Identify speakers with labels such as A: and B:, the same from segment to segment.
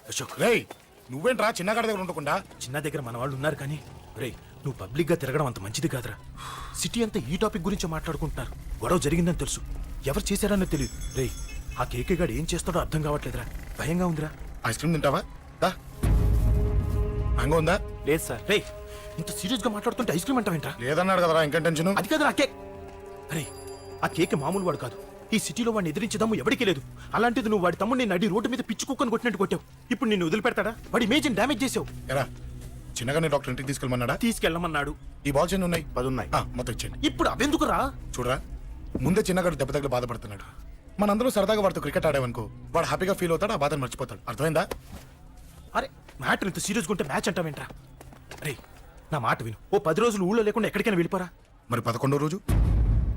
A: అశోక్
B: రేయ్ నువ్వేంట్రా చిన్నగాడి దగ్గర ఉండకుండా?
A: చిన్న దగ్గర మన వాళ్ళు ఉన్నారు కానీ రే నువ్వు పబ్లిక్ గా తిరగడం అంత మంచిది కాదురా. సిటీ అంతా ఈ టాపిక్ గురించి మాట్లాడుకుంటున్నారు. గొడవ జరిగిందని తెలుసు, ఎవరు చేశారన్నో తెలియదు. రే ఆ కేకే గాడు ఏం చేస్తాడో అర్థం కావట్లేదురా, భయంగా ఉందిరా.
B: ఐస్ క్రీమ్ తింటావా? దా. మ్యాంగో ఉందా?
A: లేదు సార్. రే ఇంత సీరియస్ గా మాట్లాడుతుంటే ఐస్ క్రీమ్ అంటావేంట్రా?
B: లేదన్నాడు కదరా, ఇంకా టెన్షన్.
A: అది కాదురా ఆ కేక్. అరే ఆ కేక్ మామూలు వాడు కాదు. ఈ సిటీలో వాడిని ఎదిరించదమ్ము ఎవరికీ లేదు. అలాంటిది నువ్వు వాడి తమ్ముడిని నడి రోడ్డు మీద పిచ్చి కుక్కను కొట్టినట్టు కొట్టావు. ఇప్పుడు నిన్ను వదిలిపెడతాడా? వాడి ఇమేజ్ డ్యామేజ్ చేసావు.
B: ఎరా చిన్నగానే డాక్టర్ ఇంటికి తీసుకెళ్ళమన్నాడా?
A: తీసుకెళ్ళమన్నాడు.
B: ఈ బాల్స్ ఎన్ని ఉన్నాయి?
A: 10 ఉన్నాయి.
B: మొత్తం ఇచ్చేయండి.
A: ఇప్పుడు అవెందుకురా?
B: చూడరా, ముందే చిన్నగాడు దెబ్బ తగిలి బాధపడుతున్నాడు. మనందరూ సరదాగా వాడితో క్రికెట్ ఆడామనుకో, వాడు హ్యాపీగా ఫీల్ అవుతాడు, ఆ బాధను మర్చిపోతాడు. అర్థమైందా?
A: అరే మ్యాటర్ ఇంత సీరియస్గా ఉంటే మ్యాచ్ అంటావేంట్రా? అరే నా మాట విను. ఓ 10 రోజులు ఊళ్ళో లేకుండా ఎక్కడికైనా వెళ్ళిపోరా.
B: మరి 11వ రోజు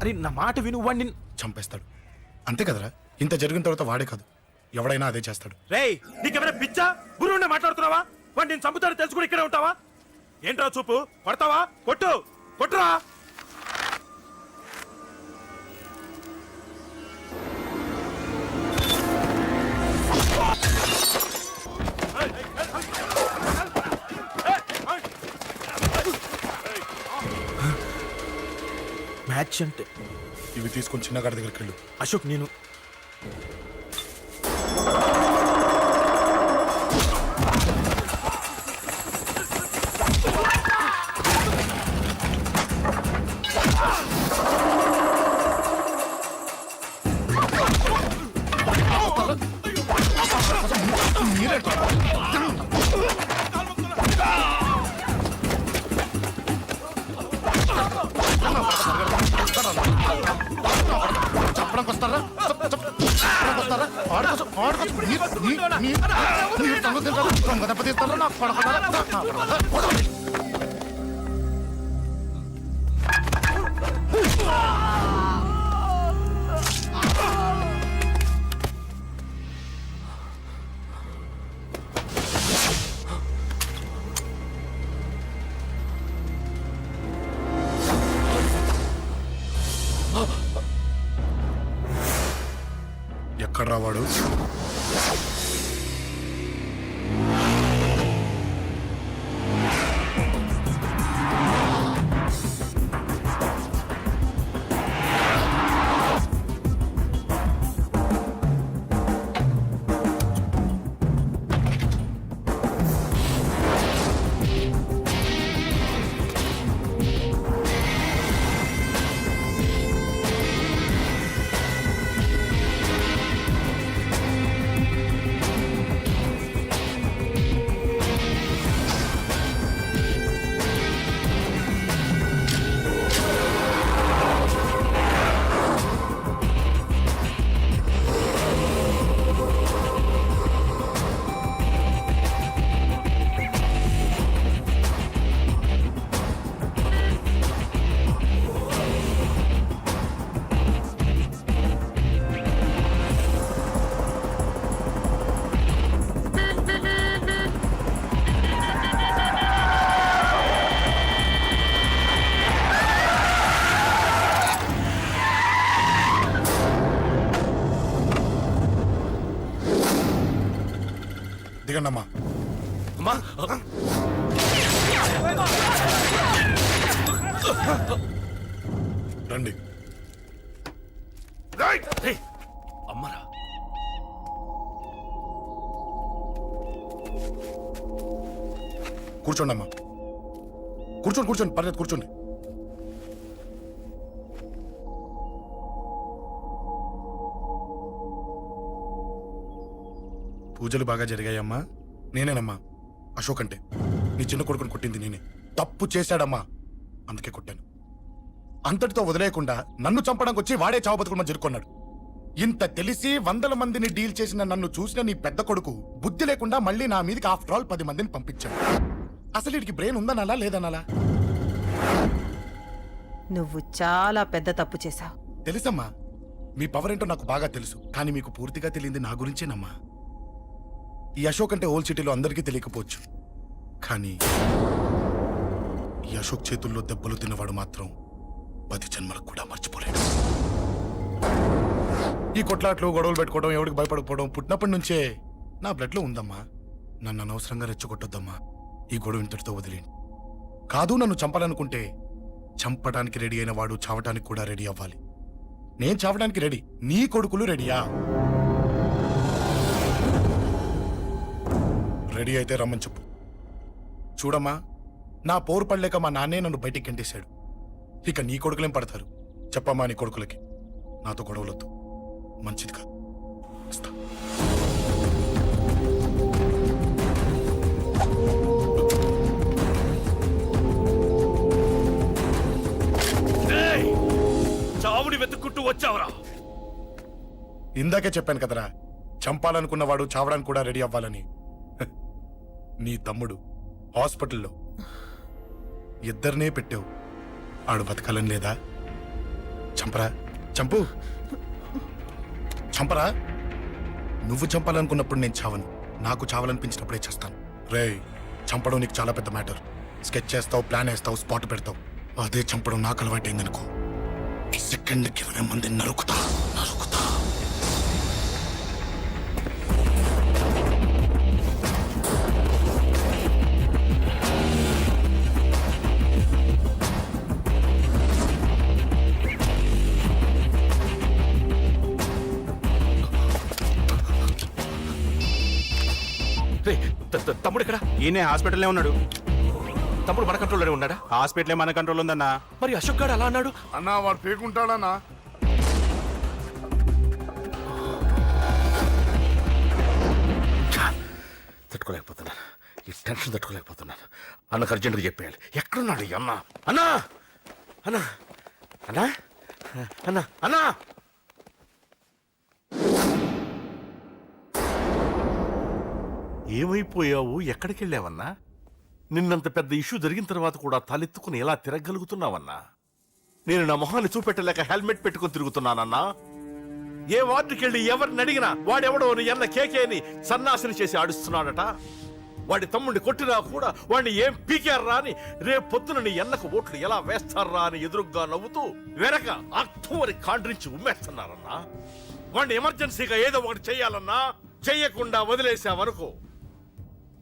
A: అరే నా మాట విను, వాడిని
B: చంపేస్తాడు. అంతే కదరా? ఇంత జరిగిన తర్వాత వాడే కాదు, ఎవడైనా అదే చేస్తాడు.
A: రేయ్ నీకెవరైనా పిచ్చా గురువునే మాట్లాడుతున్నావా? వాడిని నేను చంపుతాను తెలుసు కూడా ఇక్కడే ఉంటావా? ఏంట్రా చూపు? కొడతావా? కొట్టు కొట్టురా. మ్యాచ్ అంటే
B: ఇవి తీసుకొని చిన్నగాడి దగ్గరికి వెళ్ళు.
A: అశోక్ నేను
B: చెప్పడానికి వస్తారా? వస్తారా? దెబ్బతీస్తారా? నాకు ఎక్కడ రావాడు? దిగండమ్మా.
A: అమ్మా
B: రండి.
A: అమ్మరా
B: కూర్చోండి అమ్మా. కూర్చోండి పర్లేదు, కూర్చోండి. పూజలు బాగా జరిగాయమ్మా? నేనేనమ్మా అశోక్ అంటే. నీ చిన్న కొడుకుని కొట్టింది నేనే. తప్పు చేశాడమ్మా, అందుకే కొట్టాను. అంతటితో వదిలేయకుండా నన్ను చంపడానికి వచ్చి వాడే చావు బతుకుని జరుపుకున్నాడు. ఇంత తెలిసి 100 మందిని డీల్ చేసిన నన్ను చూసిన నీ పెద్ద కొడుకు బుద్ధి లేకుండా మళ్ళీ నా మీదకి ఆఫ్టర్ ఆల్ 10 మందిని పంపించాడు. అసలు వీడికి బ్రెయిన్ ఉందనాలా లేదనాలా?
C: నువ్వు చాలా పెద్ద తప్పు చేశావు.
B: తెలుసమ్మా, మీ పవర్ ఏంటో నాకు బాగా తెలుసు. కానీ మీకు పూర్తిగా తెలియంది నా గురించేనమ్మా. ఈ అశోక్ అంటే ఓల్డ్ సిటీలో అందరికీ తెలియకపోవచ్చు, కానీ ఈ అశోక్ చేతుల్లో దెబ్బలు తిన్నవాడు మాత్రం 10 జన్మలకు కూడా మర్చిపోలేడు. ఈ కొట్లాట్లు గొడవలు పెట్టుకోవడం, ఎవరికి భయపడకపోవడం పుట్టినప్పటి నుంచే నా బ్లడ్ లో ఉందమ్మా. నన్ను అనవసరంగా రెచ్చగొట్టొద్దమ్మా. ఈ గొడవ ఇంతటితో వదిలేండి. కాదు, నన్ను చంపాలనుకుంటే చంపడానికి రెడీ అయిన వాడు చావటానికి కూడా రెడీ అవ్వాలి. నేను చావడానికి రెడీ, నీ కొడుకులు రెడీయా? రెడీ అయితే రమ్మని చెప్పు. చూడమ్మా, నా పోరు పడలేక మా నాన్నే నన్ను బయటికి గెంటేశాడు. ఇక నీ కొడుకులేం పడతారు? చెప్పమ్మా నీ కొడుకులకి నాతో గొడవలొద్దు, మంచిది కాదు. వస్తా.
D: చావుని వెతుక్కుంటూ వచ్చావురా.
B: ఇందాకే చెప్పాను కదరా, చంపాలనుకున్నవాడు చావడానికి కూడా రెడీ అవ్వాలని. నీ తమ్ముడు హాస్పిటల్లో ఇద్దరినే పెట్టావు, ఆడు బతకాలని లేదా? చంపరా, చంపు, చంపరా. నువ్వు చంపాలనుకున్నప్పుడు నేను చావను, నాకు చావాలనిపించినప్పుడే చేస్తాను. రేయ్, చంపడం నీకు చాలా పెద్ద మ్యాటర్. స్కెచ్ చేస్తావు, ప్లాన్ వేస్తావు, స్పాట్ పెడతావు. అదే చంపడం నాకు అలవాటైందనుకో, సెకండ్కి 20 మంది నరుకుతా.
D: రేయ్, తమ్ముడు ఇక్కడ?
E: ఈయనే హాస్పిటల్లో ఉన్నాడు.
D: తమ్ముడు మన కంట్రోల్లోనే ఉన్నాడా?
E: హాస్పిటలే మన కంట్రోల్ ఉందన్నా.
D: మరి అశోక్ గారు అలా అన్నాడు.
B: అన్నా, వాడు పేకుంటాడన్నా.
D: తట్టుకోలేకపోతున్నాను, ఈ టెన్షన్ తట్టుకోలేకపోతున్నాను. అన్నకు అర్జెంటుగా చెప్పేయాలి. ఎక్కడున్నాడు ఈ అన్న? అన్నా, అన్నా, అన్నా, అన్నా, అన్నా. ఏమైపోయావు? ఎక్కడికి వెళ్ళావన్నా? నిన్నంత పెద్ద ఇష్యూ జరిగిన తర్వాత కూడా తలెత్తుకుని ఎలా తిరగలుగుతున్నావన్నా? నేను నా మొహాన్ని చూపెట్టలేక హెల్మెట్ పెట్టుకుని తిరుగుతున్నానన్నా. ఏ వార్డుకి వెళ్ళి ఎవరిని అడిగినా వాడెవడో నీ అన్న కేకేని సన్నాసిని చేసి ఆడిస్తున్నాడట. వాడి తమ్ముడిని కొట్టినా కూడా వాడిని ఏం పీకారా అని రేపు పొద్దున నీ అన్నకు ఓట్లు ఎలా వేస్తారా అని ఎదురుగ్గా నవ్వుతూ వెనక అర్థమని కాండ్రించి ఉమ్మేస్తున్నారన్నా. వాడిని ఎమర్జెన్సీగా ఏదో ఒకటి చెయ్యాలన్నా, చెయ్యకుండా వదిలేసావనుకో,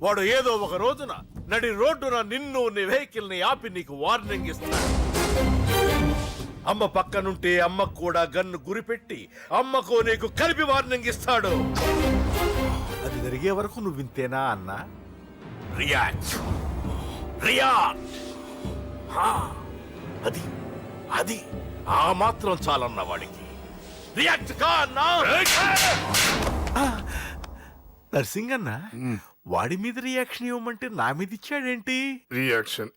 D: వాడు ఏదో ఒక రోజున నడి రోడ్డున నిన్ను నీ వెహికల్ ని ఆపి నీకు వార్నింగ్ ఇస్తాడు. అమ్మ పక్కనుంటే అమ్మకు కూడా గన్ను గురిపెట్టి అమ్మకు నీకు కలిపి వార్నింగ్ ఇస్తాడు. అది జరిగే వరకు నువ్వు వింతేనా అన్నా? React, react. అది అది ఆ మాత్రం చాలన్న వాడికి. రియాక్ట్ కా అన్నా. నర్సింగ్ అన్న, వాడి మీద రియాక్షన్ ఇవ్వమంటే నా మీద ఇచ్చాడేంటి?
F: రియాక్షన్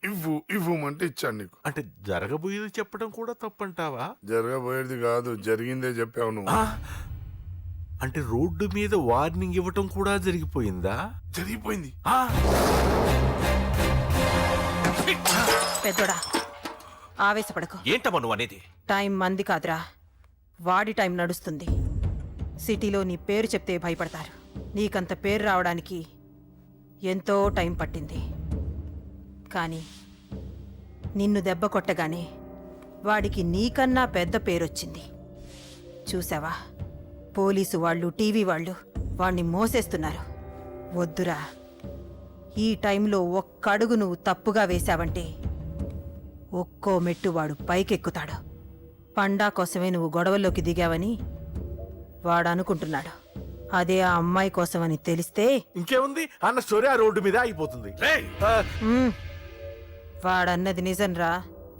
F: ఇవ్వమంటే ఇచ్చాను నీకు.
D: అంటే జరగబోయేది చెప్పడం కూడా తప్పంటావా?
F: జరగబోయేది కాదు, జరిగిందే చెప్పావు నువ్వు.
D: అంటే రోడ్డు మీద వార్నింగ్ ఇవ్వటం కూడా జరిగిపోయిందా?
F: జరిగిపోయింది.
C: పెద్దోడా, ఆవేశపడకు.
D: ఏంటమ్మా నువ్వు అనేది?
C: టైం మంది కాదురా, వాడి టైం నడుస్తుంది. సిటీలో నీ పేరు చెప్తే భయపడతారు. నీకంత పేరు రావడానికి ఎంతో టైం పట్టింది. కానీ నిన్ను దెబ్బ కొట్టగానే వాడికి నీకన్నా పెద్ద పేరొచ్చింది. చూసావా, పోలీసు వాళ్ళు, టీవీ వాళ్ళు వాణ్ణి మోసేస్తున్నారు. వద్దురా, ఈ టైంలో ఒక్కడుగు నువ్వు తప్పుగా వేశావంటే ఒక్కో మెట్టు వాడు పైకెక్కుతాడు. పండా కోసమే నువ్వు గొడవల్లోకి దిగావని వాడు అనుకుంటున్నాడు. అదే ఆ అమ్మాయి కోసమని తెలిస్తే
D: ఇంకేముంది, అన్న స్టోరీ ఆ రోడ్డు మీద అయిపోతుంది.
C: వాడన్నది నిజంరా.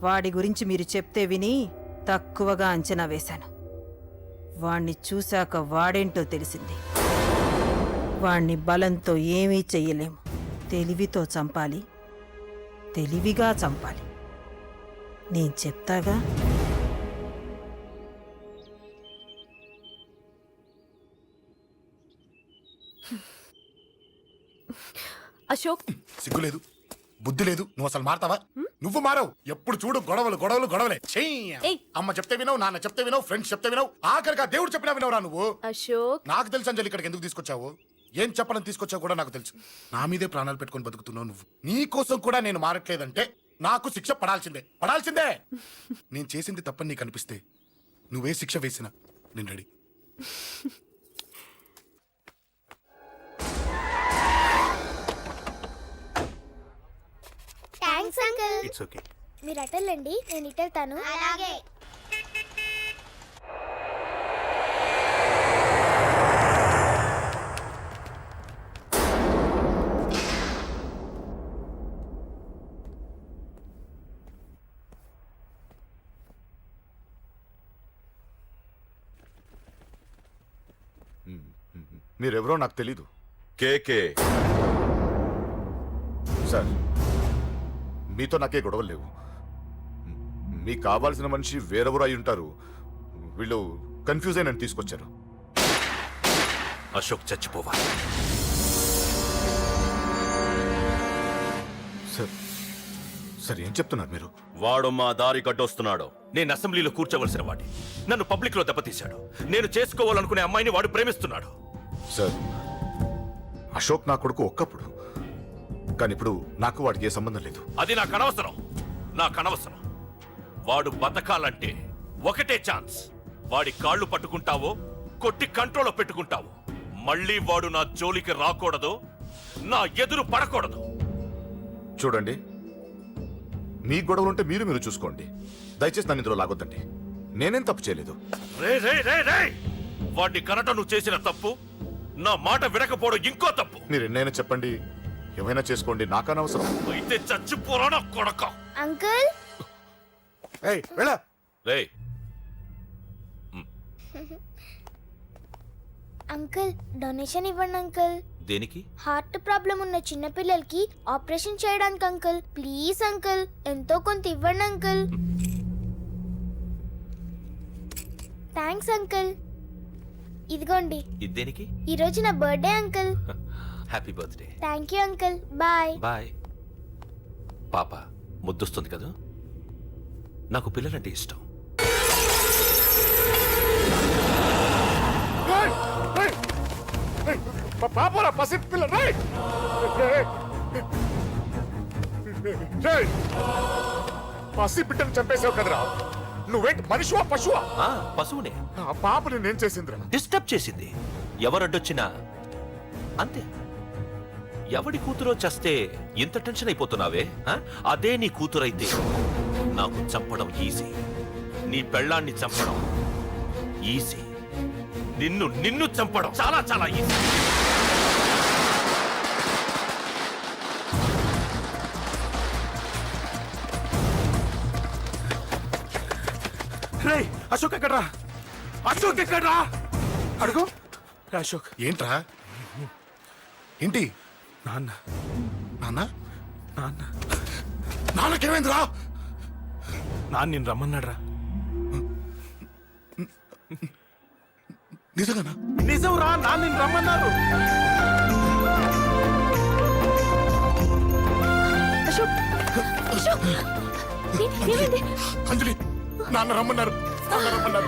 C: వాడి గురించి మీరు చెప్తే విని తక్కువగా అంచనా వేశాను. వాణ్ణి చూశాక వాడేంటో తెలిసింది. వాణ్ణి బలంతో ఏమీ చెయ్యలేము. తెలివితో చంపాలి, తెలివిగా చంపాలి. నేను చెప్తాగా.
G: అశోక్,
B: సిగ్గులేదు, బుద్ధి లేదు. నువ్వు అసలు మారతావా? నువ్వు మారవు. ఎప్పుడు చూడు గొడవలు గొడవలు గొడవలే.
G: ఏయ్.
B: అమ్మ చెప్తే వినవు, నాన్న చెప్తే వినవు, ఫ్రెండ్స్ చెప్తే వినవు, ఆఖరిగా దేవుడు చెప్పినా వినవురా నువ్వు.
G: అశోక్,
B: నాకు తెలుసు అంజలి ఇక్కడికి ఎందుకు తీసుకొచ్చావు, ఏం చెప్పాలని తీసుకొచ్చావు కూడా నాకు తెలుసు. నా మీదే ప్రాణాలు పెట్టుకొని బతుకుతున్నావు నువ్వు. నీ కోసం కూడా నేను మారట్లేదంటే నాకు శిక్ష పడాల్సిందే, పడాల్సిందే. నేను చేసింది తప్పని నీకు అనిపిస్తే నువ్వే శిక్ష వేసినా నేను రెడీ.
A: It's okay.
H: మీరు అటెళ్ళండి, నేను ఇటెళ్తాను. అలాగే.
B: మీరెవరో నాకు తెలీదు.
I: కేకే
B: సార్, మీతో నాకే గొడవలు లేవు. మీకు కావాల్సిన మనిషి వేరెవరో అయి ఉంటారు. వీళ్ళు కన్ఫ్యూజ్ అయి నన్ను తీసుకొచ్చారు.
D: అశోక్ చచ్చిపోవాలి.
B: సార్ సార్ ఏం చెప్తున్నారు మీరు?
I: వాడు మా దారి కట్టొస్తున్నాడు.
D: నేను అసెంబ్లీలో కూర్చోవలసిన వాడి నన్ను పబ్లిక్ లో దెబ్బతీశాడు. నేను చేసుకోవాలనుకునే అమ్మాయిని వాడు ప్రేమిస్తున్నాడు.
B: సార్, అశోక్ నా కొడుకు ఒక్కప్పుడు, కానీ ఇప్పుడు నాకు వాడికి ఏ సంబంధం లేదు.
D: అది నాకు అనవసరం. వాడు బతకాలంటే ఒకటే ఛాన్స్. వాడి కాళ్ళు పట్టుకుంటావో కొట్టి కంట్రోల్లో పెట్టుకుంటావో. మళ్ళీ వాడు నా జోలికి రాకూడదు, నా ఎదురు పడకూడదు.
B: చూడండి, మీ గొడవలుంటే మీరు చూసుకోండి. దయచేసి నన్ను ఇందులో లాగొద్దండి. నేనేం తప్పు చేయలేదు.
D: రే రే రే రే వాడిని కనట నువ్వు చేసిన తప్పు, నా మాట వినకపోవడం ఇంకో తప్పు.
B: మీరు ఎన్నైనా చెప్పండి, ఏమైనా చేసుకోండి, నాకు అనవసరం.
D: అయితే చచ్చిపోరా కొడక.
H: అంకుల్,
D: రే
H: అంకుల్ డొనేషన్ ఇవ్వండి అంకుల్.
D: దేనికి?
H: హార్ట్ ప్రాబ్లం ఉన్న చిన్న పిల్లలకి ఆపరేషన్ చేయడానికి అంకుల్. ప్లీజ్ అంకుల్, ఎంతో కొంత ఇవ్వండి అంకుల్. Thanks uncle. ఇదిగోండి,
D: ఇది దేనికి?
H: ఈ రోజు నా birthday uncle.
D: Happy birthday.
H: Thank you uncle. Bye.
D: Bye. పాప ముద్దొస్తుంది కదా, నాకు పిల్లలంటే ఇష్టం.
B: పాపరా పసి పిల్ల, పసి బిడ్డను చంపేశావు కదరా. నువ్వేంటి మనిషివా పశువా?
D: పశువునే.
B: ఆ పాపని నేను చేసిందిరా.
D: డిస్టర్బ్ చేసింది. ఎవరడ్డొచ్చినా అంతే. ఎవడి కూతురో చస్తే ఇంత టెన్షన్ అయిపోతున్నావే? అదే నీ కూతురైతే నాకు చంపడం ఈజీ. నీ పెళ్ళాన్ని చంపడం ఈజీ. నిన్ను చంపడం చాలా చాలా ఈజీ.
A: రే అశోక్ ఎక్కడ్రా? అశోక్ ఎక్కడ్రా? అడుగు. అశోక్
B: ఏంట్రా? ఏంటి?
A: నాన్న
B: నాన్న
A: నాన్న
B: నాన్నకేమైందిరా?
A: నాన్న నేను రమ్మన్నాడ్రా.
B: నిజంగానా?
A: నిజం రా, నాన్న నేను రమ్మన్నారు.
G: అశోక్, అశోక్, ఏమైంది?
B: అంజలి, నాన్న రమ్మన్నారు. నాన్న.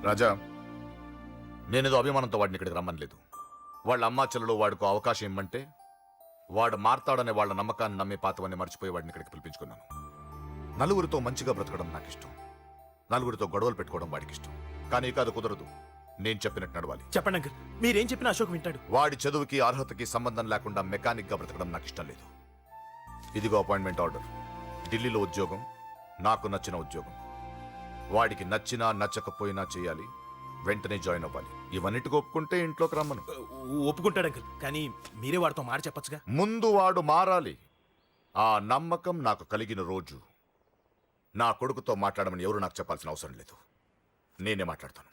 B: రాజా, నేనేదో అభిమానంతో వాడిని ఇక్కడికి రమ్మనలేదు. వాళ్ళ అమ్మా చెల్లెలు వాడికి అవకాశం ఇమ్మంటే వాడు మారతాడనే వాళ్ళ నమ్మకాన్ని నమ్మే పాతవన్నీ మర్చిపోయి వాడిని ఇక్కడికి పిలిపించుకున్నాను. నలుగురితో మంచిగా బ్రతకడం నాకు ఇష్టం, నలుగురితో గొడవలు పెట్టుకోవడం వాడికి ఇష్టం. కానీ ఇక అది కుదరదు. నేను చెప్పినట్టు నడవాలి.
A: చెప్పండి అంకుల్, మీరేం చెప్పినా అశోక్ వింటాడు.
B: వాడి చదువుకి అర్హతకి సంబంధం లేకుండా మెకానిక్ గా బ్రతకడం నాకు ఇష్టం లేదు. ఇదిగో అపాయింట్మెంట్ ఆర్డర్. ఢిల్లీలో ఉద్యోగం, నాకు నచ్చిన ఉద్యోగం. వాడికి నచ్చినా నచ్చకపోయినా చేయాలి, వెంటనే జాయిన్ అవ్వాలి. ఇవన్నిటికి ఒప్పుకుంటే ఇంట్లోకి రమ్మను.
A: ఒప్పుకుంటాడు అంకుల్, కానీ మీరే వాడితో మాట చెప్పచ్చుగా.
B: ముందు వాడు మారాలి. ఆ నమ్మకం నాకు కలిగిన రోజు నా కొడుకుతో మాట్లాడమని ఎవరు నాకు చెప్పాల్సిన అవసరం లేదు. నేనే మాట్లాడతాను.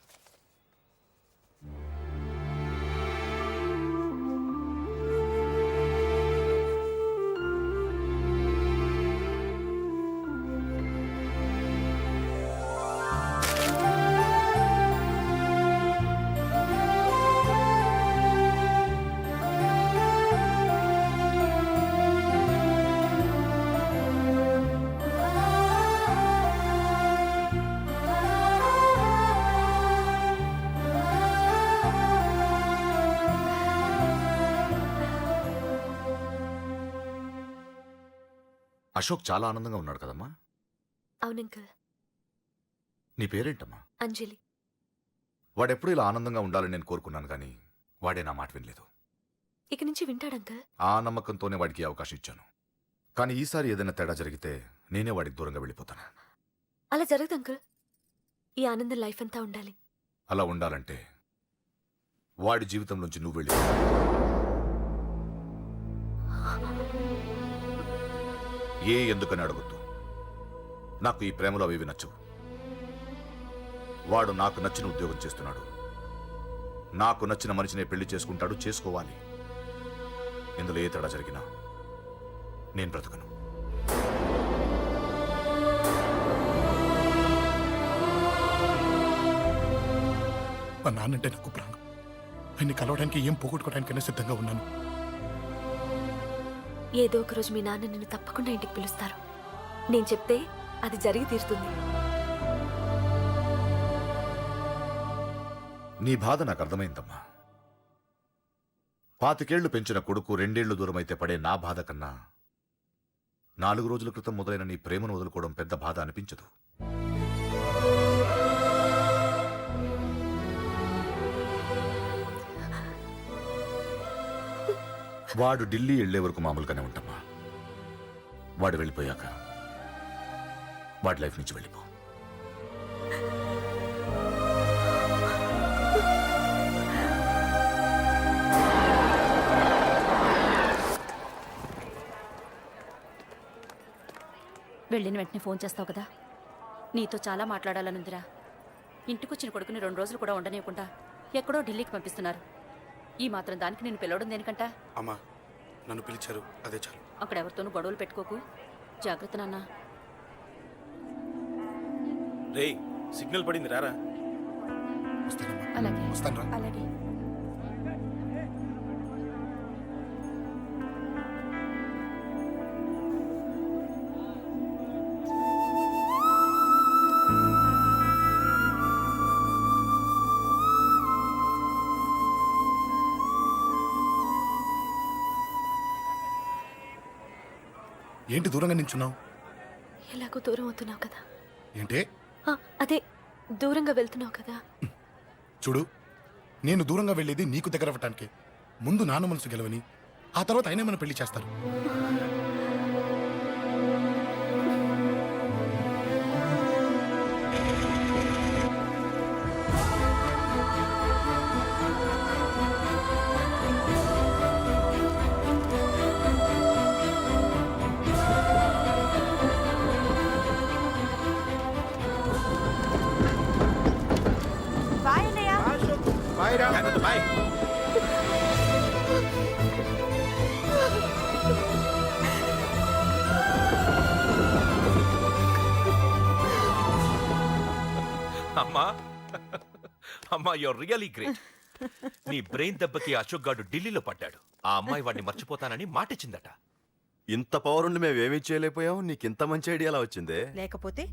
J: అశోక్ చాలా ఆనందంగా ఉన్నాడు కదమ్మా.
G: అవును అంకుల్.
J: నీ పేరేంటమ్మా?
G: అంజలి.
J: వాడెప్పుడు ఇలా ఆనందంగా ఉండాలని నేను కోరుకున్నాను, కానీ వాడే నా మాట వినలేదు.
G: ఇక నుంచి వింటాడు అంకుల్.
J: ఆ నమ్మకంతోనే వాడికి ఈ అవకాశం ఇచ్చాను. కానీ ఈసారి ఏదైనా తేడా జరిగితే నేనే వాడికి దూరంగా వెళ్ళిపోతాను.
G: అలా జరగదు అంకుల్. ఈ ఆనందం లైఫ్ అంతా ఉండాలి.
J: అలా ఉండాలంటే వాడి జీవితం నుంచి నువ్వు వెళ్ళి ఎందుకని అడగొద్దు. నాకు ఈ ప్రేమలో అవి నచ్చవు. వాడు నాకు నచ్చిన ఉద్యోగం చేస్తున్నాడు. నాకు నచ్చిన మనిషినే పెళ్లి చేసుకుంటాడు, చేసుకోవాలి. ఇందులో ఏ తేడా జరిగినా నేను బ్రతకను.
B: మా నాన్నంటే నాకు ప్రాణం. ఆయన్ని కలవడానికి ఏం పోగొట్టుకోవడానికైనా సిద్ధంగా ఉన్నాను.
G: ఏదో ఒక రోజు మీ నాన్న నిన్ను తప్పకుండా ఇంటికి పిలుస్తారు. నేను చెప్తే అది జరిగి తీరుతుంది.
J: నీ బాధ నాకు అర్థమైందమ్మా. 25 ఏళ్లు పెంచిన కొడుకు 2 ఏళ్లు దూరమైతే పడే నా బాధ కన్నా 4 రోజుల క్రితం మొదలైన నీ ప్రేమను వదులుకోవడం పెద్ద బాధ అనిపించదు. వాడు ఢిల్లీ వెళ్లే వరకు మామూలుగానే ఉంటామా. వాడు వెళ్ళిపోయాక వాడి లైఫ్ నుంచి వెళ్ళిపో.
K: వెళ్ళిన వెంటనే ఫోన్ చేస్తావు కదా. నీతో చాలా మాట్లాడాలనుందిరా. ఇంటికొచ్చిన కొడుకుని 2 రోజులు కూడా ఉండనివ్వకుండా ఎక్కడో ఢిల్లీకి పంపిస్తున్నారు. ఈ మాత్రం దానికి నేను పిలవడం దేనికంట?
B: అమ్మా, నన్ను పిలిచారు, అదే చాలు.
K: అక్కడ ఎవరితోనూ గొడవలు పెట్టుకోకు. జాగ్రత్త నాన్న.
A: రేయ్, సిగ్నల్ పడింది, రారా.
B: వస్తానమ్మా.
K: అలాగే
B: వస్తాను రా.
K: అలాగే.
B: ఏంటి దూరంగా నించున్నావు?
G: ఎలాగో దూరం అవుతున్నావు కదా.
B: ఏంటే?
G: అదే దూరంగా వెళ్తున్నావు కదా.
B: చూడు, నేను దూరంగా వెళ్ళేది నీకు దగ్గర అవ్వటానికి. ముందు నాన్న మనసు గెలవని, ఆ తర్వాత అయినా మన పెళ్లి చేస్తారు.
A: బాయ్. అమ్మా, అమ్మా, యూర్ రియలీ గ్రేట్. నీ బ్రెయిన్ దెబ్బకి అశోక్ గాడు ఢిల్లీలో పడ్డాడు. ఆ అమ్మాయి వాడిని మర్చిపోతానని మాటిచ్చిందట.
I: ఇంత పవరుండి మేమేమీ చేయలేకపోయాం. నీకింత మంచి ఐడియాలా వచ్చిందే.
C: లేకపోతే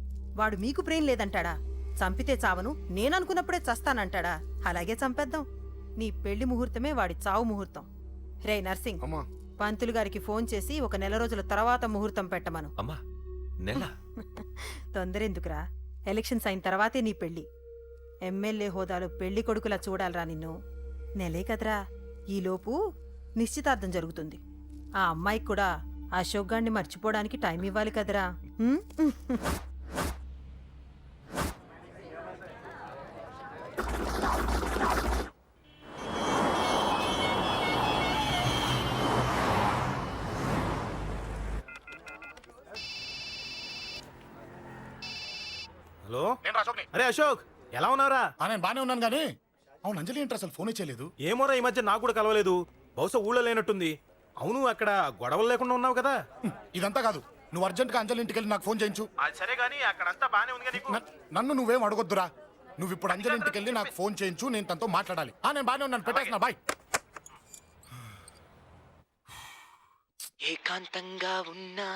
C: వాడు మీకు బ్రెయిన్ లేదంటాడా? చంపితే చావను, నేననుకున్నప్పుడే చస్తానంటాడా? అలాగే చంపేద్దాం. నీ పెళ్లి ముహూర్తమే వాడి చావు ముహూర్తం. రే నర్సింగ్,
F: అమ్మా,
C: పంతులు గారికి ఫోన్ చేసి ఒక నెల రోజుల తర్వాత ముహూర్తం పెట్టమను.
A: అమ్మా, నెల
C: తొందరెందుకురా? ఎలక్షన్స్ అయిన తర్వాతే నీ పెళ్లి. ఎమ్మెల్యే హోదాలో పెళ్లి కొడుకులా చూడాలరా నిన్ను. నెలే కదరా, ఈలోపు నిశ్చితార్థం జరుగుతుంది. ఆ అమ్మాయికి కూడా అశోక్ గాన్ని మర్చిపోవడానికి టైం ఇవ్వాలి కదరా. హ్మ్?
A: హలో. అరే అశోక్, ఎలా ఉన్నావురా?
B: నేను బానే ఉన్నాను కానీ, అవును అంజలి ఏంటి అసలు ఫోనే చేయలేదు?
A: ఏమోరా, ఈ మధ్య నాకు కూడా కలవలేదు. బహుశా ఊళ్ళో లేనట్టుంది. అవును, అక్కడ గొడవలు లేకుండా ఉన్నావు కదా.
B: ఇదంతా కాదు, నువ్వు అర్జెంట్గా అంజలి ఇంటికి వెళ్ళి నాకు ఫోన్ చేయించు.
A: సరే గానీ అక్కడంతా బానే ఉంది కదా.
B: నన్ను నువ్వేం అడగొద్దురా. నువ్వు ఇప్పుడు అంజలి ఇంటికి వెళ్ళి నాకు ఫోన్ చేయించు, నేను తనతో మాట్లాడాలి. నేను బానే ఉన్నాను, పెట్టేస్తున్నా, బాయ్.
L: ఏకాంతంగా ఉన్నా